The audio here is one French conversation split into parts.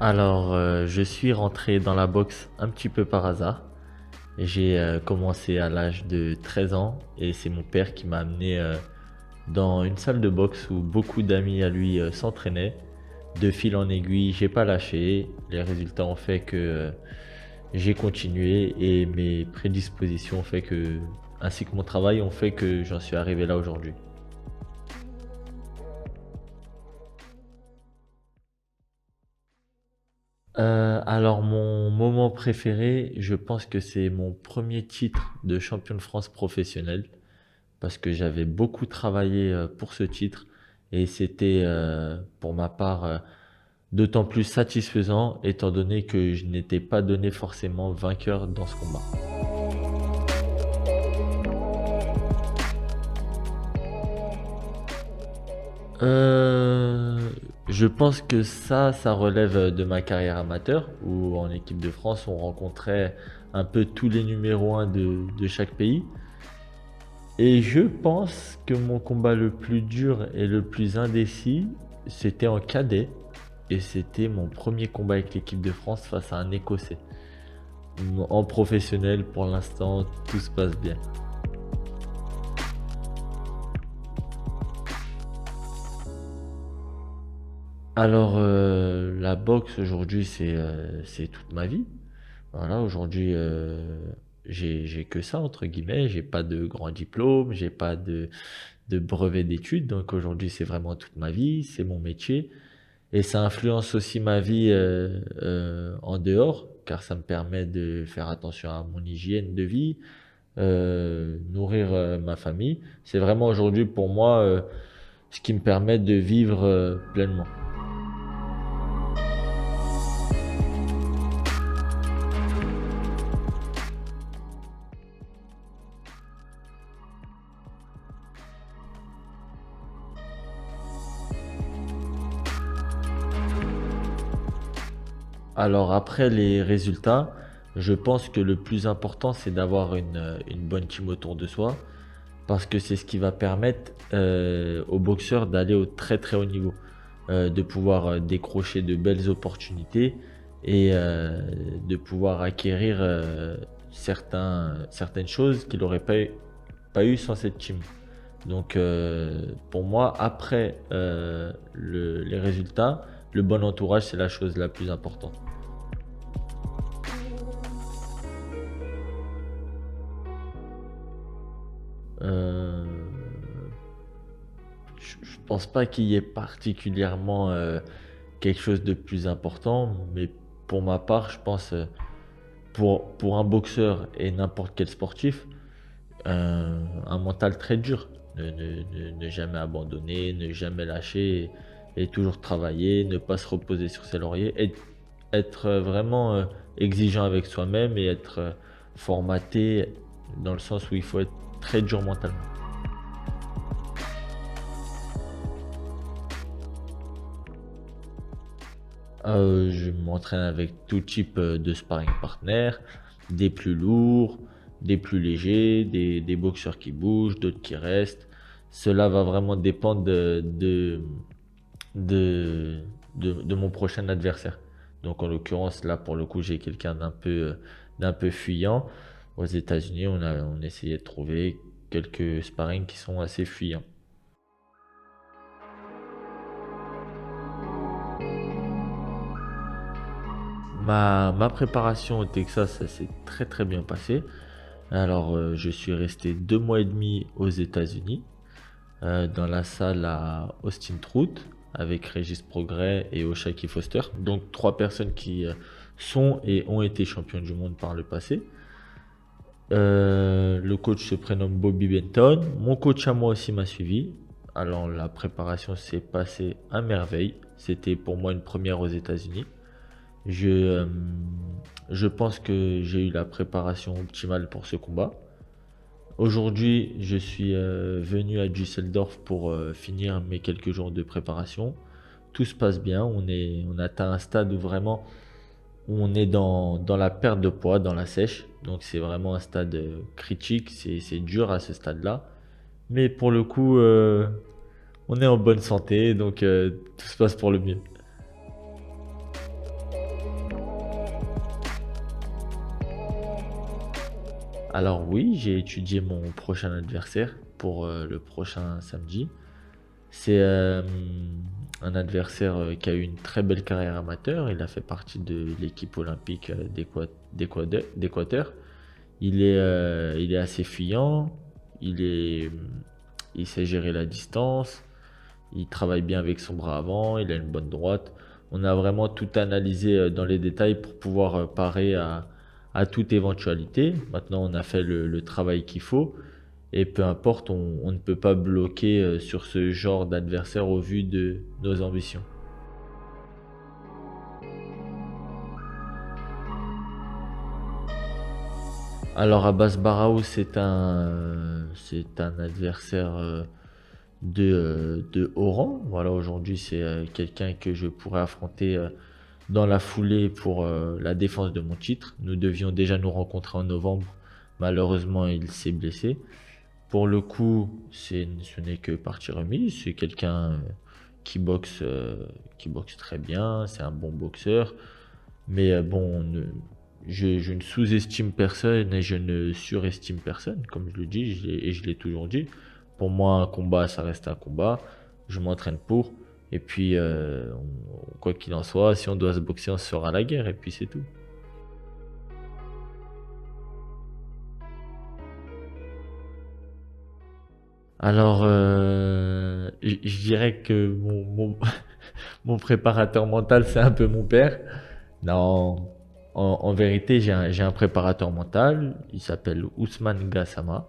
Alors, je suis rentré dans la boxe un petit peu par hasard. J'ai commencé à l'âge de 13 ans et c'est mon père qui m'a amené dans une salle de boxe où beaucoup d'amis à lui s'entraînaient. De fil en aiguille, j'ai pas lâché. Les résultats ont fait que j'ai continué et mes prédispositions ont fait que, ainsi que mon travail ont fait que j'en suis arrivé là aujourd'hui. Alors mon moment préféré, je pense que c'est mon premier titre de champion de France professionnel parce que j'avais beaucoup travaillé pour ce titre et c'était pour ma part d'autant plus satisfaisant étant donné que je n'étais pas donné forcément vainqueur dans ce combat. Euh, je pense que ça relève de ma carrière amateur où en équipe de France on rencontrait un peu tous les numéros 1 de chaque pays. Et je pense que mon combat le plus dur et le plus indécis, c'était en cadet. Et c'était mon premier combat avec l'équipe de France face à un Écossais. En professionnel, pour l'instant, tout se passe bien. Alors, la boxe aujourd'hui, c'est toute ma vie. Voilà, aujourd'hui, j'ai que ça, entre guillemets. J'ai pas de grand diplôme, j'ai pas de brevet d'études. Donc aujourd'hui, c'est vraiment toute ma vie, c'est mon métier. Et ça influence aussi ma vie en dehors, car ça me permet de faire attention à mon hygiène de vie, nourrir ma famille. C'est vraiment aujourd'hui pour moi ce qui me permet de vivre pleinement. Alors après les résultats, je pense que le plus important c'est d'avoir une bonne team autour de soi, parce que c'est ce qui va permettre aux boxeurs d'aller au très très haut niveau, de pouvoir décrocher de belles opportunités et de pouvoir acquérir certaines choses qu'il n'aurait pas eu sans cette team. Donc pour moi, après les résultats, le bon entourage, c'est la chose la plus importante. Euh, je pense pas qu'il y ait particulièrement quelque chose de plus important, mais pour ma part, je pense pour un boxeur et n'importe quel sportif, un mental très dur. Ne jamais abandonner, ne jamais lâcher et toujours travailler, ne pas se reposer sur ses lauriers, être vraiment exigeant avec soi-même et être formaté dans le sens où il faut être très dur mentalement. Je m'entraîne avec tout type de sparring partner, des plus lourds, des plus légers, des boxeurs qui bougent, d'autres qui restent. Cela va vraiment dépendre de, de mon prochain adversaire. Donc en l'occurrence, là pour le coup, j'ai quelqu'un d'un peu fuyant. Aux États-Unis, on essayait de trouver quelques sparring qui sont assez fuyants. Ma préparation au Texas, ça s'est très très bien passé. Alors, je suis resté 2 mois et demi aux États-Unis, dans la salle à Austin Trout, avec Régis Progrès et Oshaki Foster. Donc, trois personnes qui sont et ont été champions du monde par le passé. Le coach se prénomme Bobby Benton. Mon coach à moi aussi m'a suivi. Alors, la préparation s'est passée à merveille. C'était pour moi une première aux États-Unis. Je, euh, je pense que j'ai eu la préparation optimale pour ce combat. Aujourd'hui, je suis venu à Düsseldorf pour finir mes quelques jours de préparation. Tout se passe bien. On atteint un stade où vraiment on est dans la perte de poids, dans la sèche. Donc c'est vraiment un stade critique. C'est dur à ce stade-là. Mais pour le coup, on est en bonne santé. Donc tout se passe pour le mieux. Alors oui, j'ai étudié mon prochain adversaire pour le prochain samedi. C'est un adversaire qui a eu une très belle carrière amateur. Il a fait partie de l'équipe olympique d'Équateur. Il est assez fuyant, il est, il sait gérer la distance, il travaille bien avec son bras avant, il a une bonne droite. On a vraiment tout analysé dans les détails pour pouvoir parer à toute éventualité. Maintenant, on a fait le travail qu'il faut et peu importe, on ne peut pas bloquer sur ce genre d'adversaire au vu de nos ambitions. Alors Abbas Barao, c'est un adversaire de haut rang. Voilà, aujourd'hui, c'est quelqu'un que je pourrais affronter dans la foulée pour la défense de mon titre. Nous devions déjà nous rencontrer en novembre. Malheureusement, il s'est blessé. Pour le coup, ce n'est que partie remise. C'est quelqu'un qui boxe très bien. C'est un bon boxeur. Mais bon, je ne sous-estime personne et je ne surestime personne, comme je le dis et je l'ai toujours dit. Pour moi, un combat, ça reste un combat. Je m'entraîne pour. Et puis, quoi qu'il en soit, si on doit se boxer, on se fera la guerre. Et puis, c'est tout. Alors, je dirais que mon préparateur mental, c'est un peu mon père. Non, en vérité, j'ai un préparateur mental. Il s'appelle Ousmane Gassama.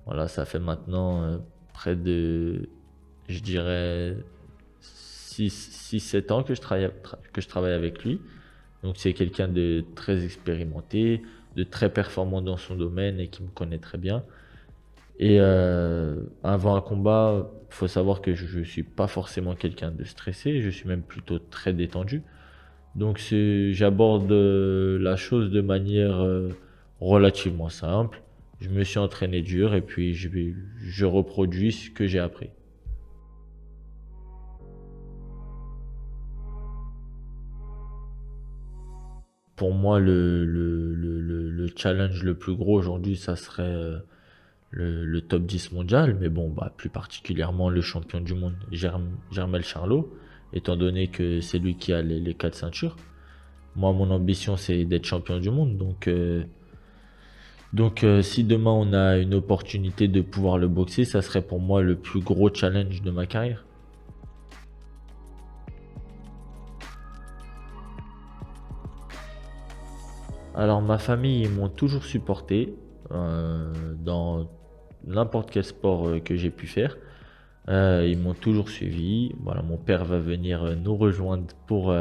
Voilà, ça fait maintenant près de, je dirais, 6 7 ans que je travaille avec lui. Donc, c'est quelqu'un de très expérimenté, de très performant dans son domaine et qui me connaît très bien. Et avant un combat, il faut savoir que je ne suis pas forcément quelqu'un de stressé, je suis même plutôt très détendu. Donc j'aborde la chose de manière relativement simple. Je me suis entraîné dur et puis je reproduis ce que j'ai appris. Pour moi, le challenge le plus gros aujourd'hui, ça serait le top 10 mondial, mais bon, bah, plus particulièrement le champion du monde, Germel Charlot, étant donné que c'est lui qui a les 4 ceintures. Moi, mon ambition, c'est d'être champion du monde. Donc, si demain on a une opportunité de pouvoir le boxer, ça serait pour moi le plus gros challenge de ma carrière. Alors, ma famille, ils m'ont toujours supporté dans n'importe quel sport que j'ai pu faire. Ils m'ont toujours suivi. Voilà, mon père va venir nous rejoindre pour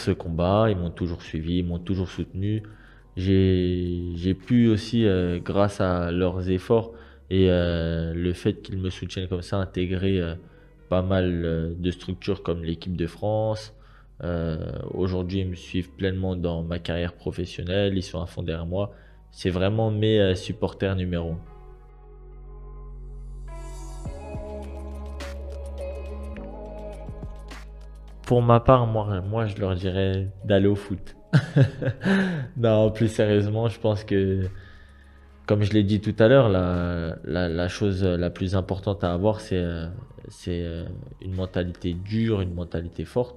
ce combat. Ils m'ont toujours suivi, ils m'ont toujours soutenu. J'ai pu aussi, grâce à leurs efforts et le fait qu'ils me soutiennent comme ça, intégrer pas mal de structures comme l'équipe de France. Aujourd'hui, ils me suivent pleinement dans ma carrière professionnelle. Ils sont à fond derrière moi. C'est vraiment mes supporters numéro un. Pour ma part, moi, je leur dirais d'aller au foot. Non, plus sérieusement, je pense que, comme je l'ai dit tout à l'heure, la chose la plus importante à avoir, c'est une mentalité dure, une mentalité forte.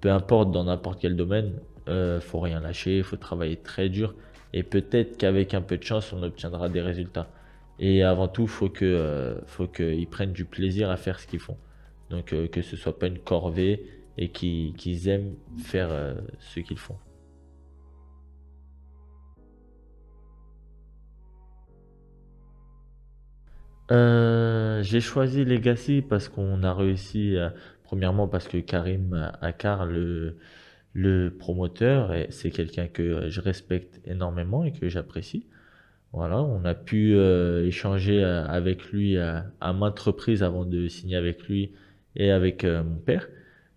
Peu importe dans n'importe quel domaine, faut rien lâcher, faut travailler très dur. Et peut-être qu'avec un peu de chance, on obtiendra des résultats. Et avant tout, faut qu'ils prennent du plaisir à faire ce qu'ils font. Donc, que ce soit pas une corvée et qu'ils aiment faire ce qu'ils font. J'ai choisi Legacy parce qu'on a réussi, premièrement parce que Karim Akar, le promoteur, c'est quelqu'un que je respecte énormément et que j'apprécie. Voilà, on a pu échanger avec lui à maintes reprises avant de signer avec lui et avec mon père.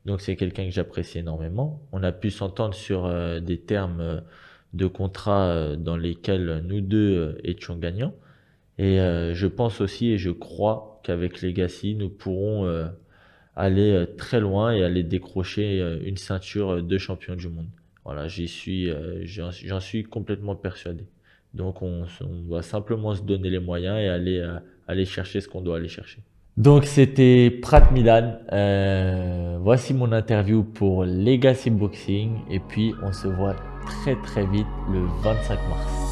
Donc c'est quelqu'un que j'apprécie énormément. On a pu s'entendre sur des termes de contrat dans lesquels nous deux étions gagnants. Et je pense aussi et je crois qu'avec Legacy, nous pourrons aller très loin et aller décrocher une ceinture de champion du monde. Voilà, j'en suis complètement persuadé. Donc on va simplement se donner les moyens et aller chercher ce qu'on doit aller chercher. Donc c'était Prat Milan. Voici mon interview pour Legacy Boxing et puis on se voit très très vite le 25 mars.